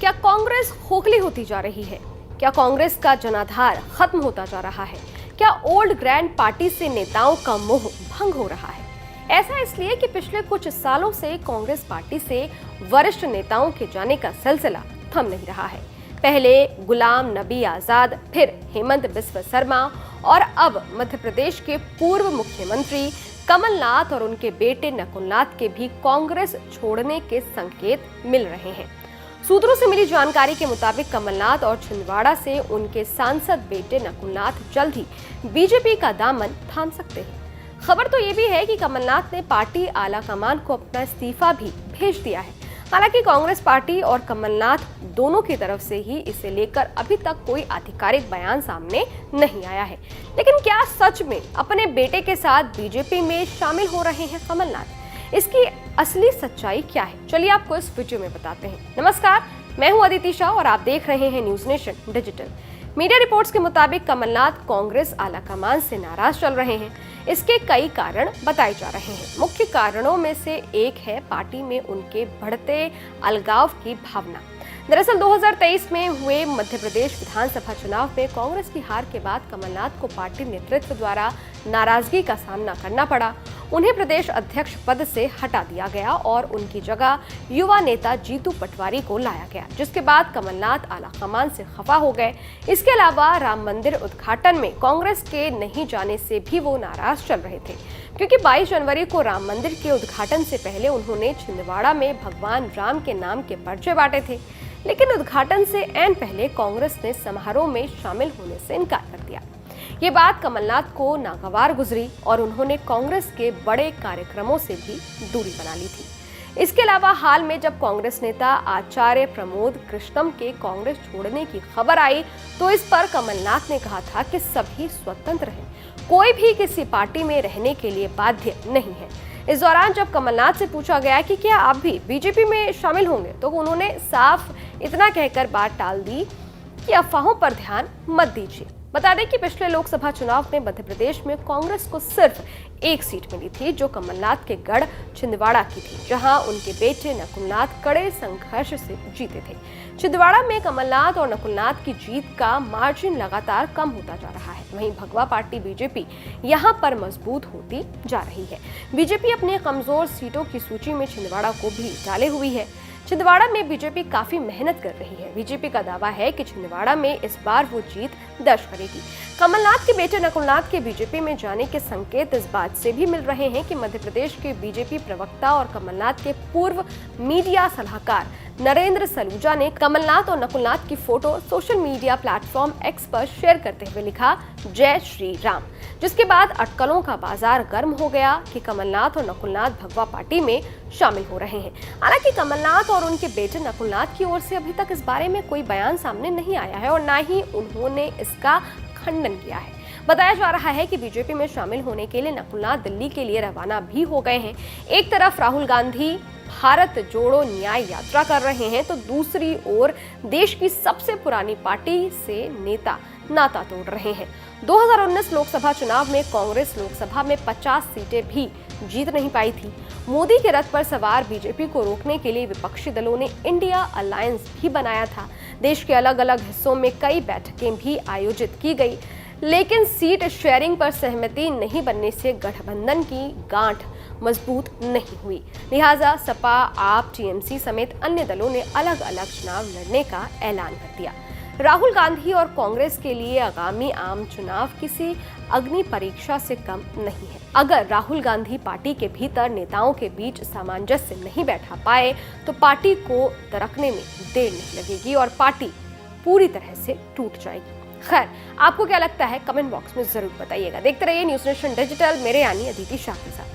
क्या कांग्रेस खोखली होती जा रही है? क्या कांग्रेस का जनाधार खत्म होता जा रहा है? क्या ओल्ड ग्रैंड पार्टी से नेताओं का मोह भंग हो रहा है? ऐसा इसलिए कि पिछले कुछ सालों से कांग्रेस पार्टी से वरिष्ठ नेताओं के जाने का सिलसिला थम नहीं रहा है। पहले गुलाम नबी आजाद, फिर हेमंत बिस्वा शर्मा और अब मध्य प्रदेश के पूर्व मुख्यमंत्री कमलनाथ और उनके बेटे नकुलनाथ के भी कांग्रेस छोड़ने के संकेत मिल रहे हैं। सूत्रों से मिली जानकारी के मुताबिक कमलनाथ और छिंदवाड़ा से उनके सांसद बेटे नकुलनाथ जल्द ही बीजेपी का दामन थाम सकते हैं। खबर तो ये भी है कि कमलनाथ ने पार्टी आला कमान को अपना इस्तीफा भी भेज दिया है। हालांकि कांग्रेस पार्टी और कमलनाथ दोनों की तरफ से ही इसे लेकर अभी तक कोई आधिकारिक बयान सामने नहीं आया है। लेकिन क्या सच में अपने बेटे के साथ बीजेपी में शामिल हो रहे हैं कमलनाथ? इसकी असली सच्चाई क्या है, चलिए आपको इस वीडियो में बताते हैं। नमस्कार, मैं हूं अदिति शाह और आप देख रहे हैं news nation digital. Media reports के मुताबिक कमलनाथ कांग्रेस आलाकमान से नाराज चल रहे हैं। इसके कई कारण बताए जा रहे हैं। मुख्य कारणों में से एक है पार्टी में उनके बढ़ते अलगाव की भावना। दरअसल 2023 में हुए मध्य प्रदेश विधानसभा चुनाव में कांग्रेस की हार के बाद कमलनाथ को पार्टी नेतृत्व द्वारा नाराजगी का सामना करना पड़ा। उन्हें प्रदेश अध्यक्ष पद से हटा दिया गया और उनकी जगह युवा नेता जीतू पटवारी को लाया गया, जिसके बाद कमलनाथ आलाकमान से खफा हो गए। इसके अलावा राम मंदिर उद्घाटन में कांग्रेस के नहीं जाने से भी वो नाराज चल रहे थे, क्योंकि 22 जनवरी को राम मंदिर के उद्घाटन से पहले उन्होंने छिंदवाड़ा में भगवान राम के नाम के पर्चे बांटे थे। लेकिन उद्घाटन से ऐन पहले कांग्रेस ने समारोह में शामिल होने से इनकार कर दिया। ये बात कमलनाथ को नागवार गुजरी और उन्होंने कांग्रेस के बड़े कार्यक्रमों से भी दूरी बना ली थी। इसके अलावा हाल में जब कांग्रेस नेता आचार्य प्रमोद कृष्णम के कांग्रेस छोड़ने की खबर आई तो इस पर कमलनाथ ने कहा था कि सभी स्वतंत्र हैं, कोई भी किसी पार्टी में रहने के लिए बाध्य नहीं है। इस दौरान जब कमलनाथ से पूछा गया कि क्या आप भी बीजेपी में शामिल होंगे तो उन्होंने साफ इतना कहकर बात टाल दी कि अफवाहों पर ध्यान मत दीजिए। बता दें कि पिछले लोकसभा चुनाव में मध्य प्रदेश में कांग्रेस को सिर्फ एक सीट मिली थी, जो कमलनाथ के गढ़ छिंदवाड़ा की थी, जहां उनके बेटे नकुलनाथ कड़े संघर्ष से जीते थे। छिंदवाड़ा में कमलनाथ और नकुलनाथ की जीत का मार्जिन लगातार कम होता जा रहा है। वहीं भगवा पार्टी बीजेपी यहां पर मजबूत होती जा रही है। बीजेपी अपने कमजोर सीटों की सूची में छिंदवाड़ा को भी डाले हुई है। छिंदवाड़ा में बीजेपी काफी मेहनत कर रही है। बीजेपी का दावा है कि छिंदवाड़ा में इस बार वो जीत दर्ज करेगी। कमलनाथ के बेटे नकुलनाथ के बीजेपी में जाने के संकेत इस बात से भी मिल रहे हैं कि मध्य प्रदेश के बीजेपी प्रवक्ता और कमलनाथ के पूर्व मीडिया सलाहकार नरेंद्र सलूजा ने कमलनाथ और नकुलनाथ की photo social media platform x पर शेयर करते हुए लिखा जय श्री राम, जिसके बाद अटकलों का बाजार गर्म हो गया कि कमलनाथ और नकुलनाथ भगवा पार्टी में शामिल हो रहे हैं। हालांकि कमलनाथ और उनके बेटे नकुलनाथ की ओर से अभी तक इस बारे में कोई बयान सामने नहीं आया है और न ही उन्होंने इसका खंडन किया है। बताया जा रहा है कि बीजेपी में शामिल होने के लिए नकुलनाथ दिल्ली के लिए रवाना भी हो गए हैं। एक तरफ राहुल गांधी भारत जोड़ो न्याय यात्रा कर रहे हैं तो दूसरी ओर देश की सबसे पुरानी पार्टी से नेता नाता तोड़ रहे हैं। 2019 लोकसभा चुनाव में कांग्रेस लोकसभा में 50 सीटें भी जीत नहीं पाई थी। मोदी के रथ पर सवार बीजेपी को रोकने के लिए विपक्षी दलों ने इंडिया अलायंस भी बनाया था। देश के अलग अलग हिस्सों में कई बैठकें भी आयोजित की गई, लेकिन सीट शेयरिंग पर सहमति नहीं बनने से गठबंधन की गांठ मजबूत नहीं हुई। लिहाजा सपा, आप, टीएमसी समेत अन्य दलों ने अलग अलग चुनाव लड़ने का ऐलान कर दिया। राहुल गांधी और कांग्रेस के लिए आगामी आम चुनाव किसी अग्नि परीक्षा से कम नहीं है। अगर राहुल गांधी पार्टी के भीतर नेताओं के बीच सामंजस्य नहीं बैठा पाए तो पार्टी को दरकने में देर नहीं लगेगी और पार्टी पूरी तरह से टूट जाएगी। खैर, आपको क्या लगता है कमेंट बॉक्स में जरूर बताइएगा। देखते रहिए न्यूज नेशन डिजिटल, मेरे यानी अदिति शाह के साथ।